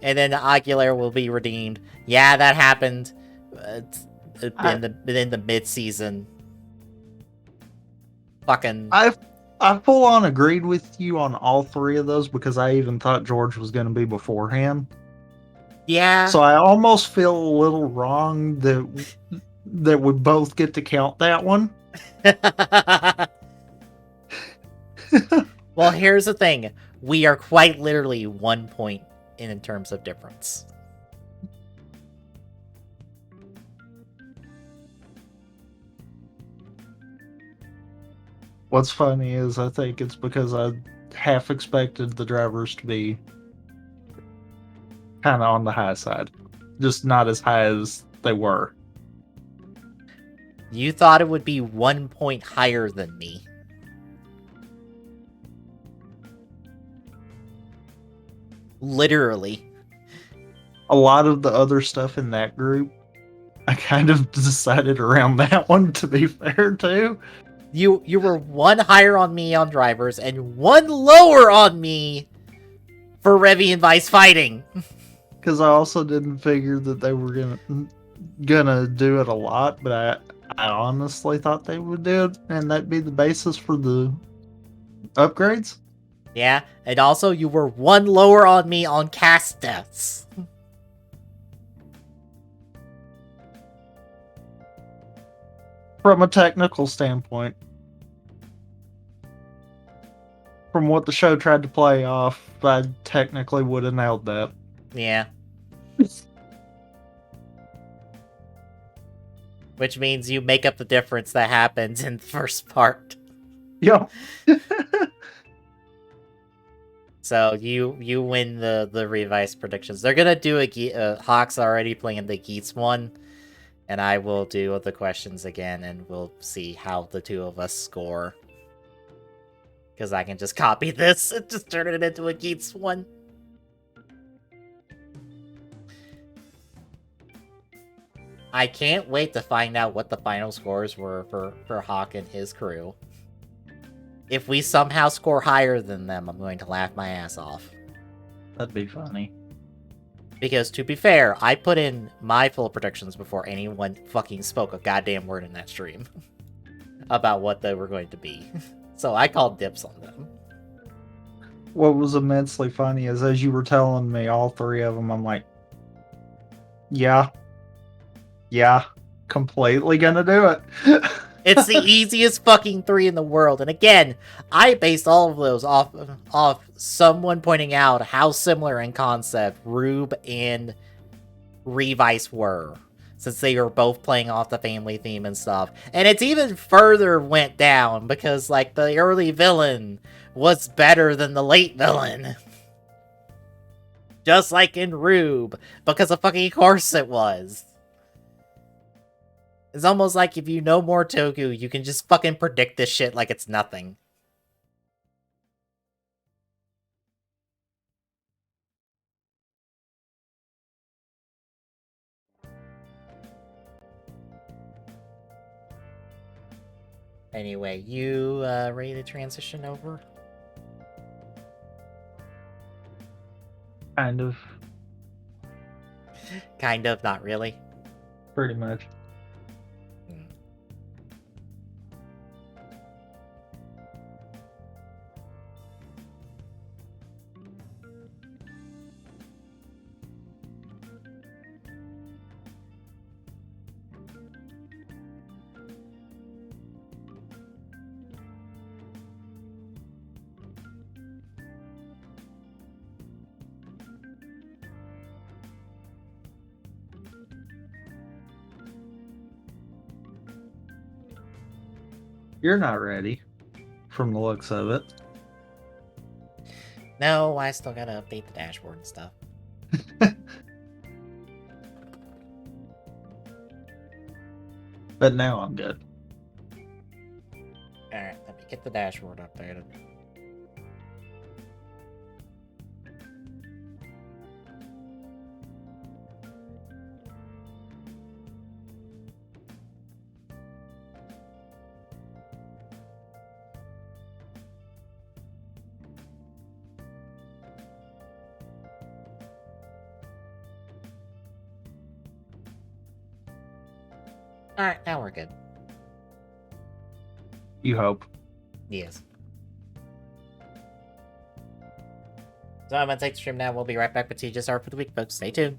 And then Aguilar will be redeemed. Yeah, that happened in the mid-season. Fucking... I full on agreed with you on all 3 of those because I even thought George was going to be beforehand. Yeah. So I almost feel a little wrong that we both get to count that one. Well, here's the thing. We are quite literally 1 point in terms of difference. What's funny is I think it's because I half expected the drivers to be kind of on the high side. Just not as high as they were. You thought it would be 1 point higher than me. Literally. A lot of the other stuff in that group, I kind of decided around that one, to be fair, too. You were 1 higher on me on drivers and 1 lower on me for Revi and Vice fighting. Because I also didn't figure that they were gonna do it a lot, but I honestly thought they would do it, and that'd be the basis for the upgrades. Yeah, and also you were 1 lower on me on cast deaths. From a technical standpoint. from what the show tried to play off, I technically would have nailed that. Yeah. Which means you make up the difference that happens in the first part. Yep. So you win the revised predictions. They're gonna do Hawk's already playing the Geats one, and I will do the questions again, and we'll see how the two of us score. Because I can just copy this and just turn it into a Geats one. I can't wait to find out what the final scores were for Hawk and his crew. If we somehow score higher than them, I'm going to laugh my ass off. That'd be funny. Because, to be fair, I put in my full predictions before anyone fucking spoke a goddamn word in that stream. About what they were going to be. So I called dibs on them. What was immensely funny is as you were telling me all three of them, I'm like, yeah, completely gonna do it. It's the easiest fucking 3 in the world. And again, I based all of those off someone pointing out how similar in concept Rube and Revice were. Since they were both playing off the family theme and stuff. And it's even further went down because, like, the early villain was better than the late villain. Just like in Rube. Because of fucking course it was. It's almost like if you know more Toku, you can just fucking predict this shit like it's nothing. Anyway, you ready to transition over? Kind of. Kind of, not really. Pretty much. You're not ready, from the looks of it. No, I still gotta update the dashboard and stuff. But now I'm good. Alright, let me get the dashboard updated. Alright, now we're good. You hope. Yes. So I'm gonna take the stream now. We'll be right back with TGSR for the week, folks. Stay tuned.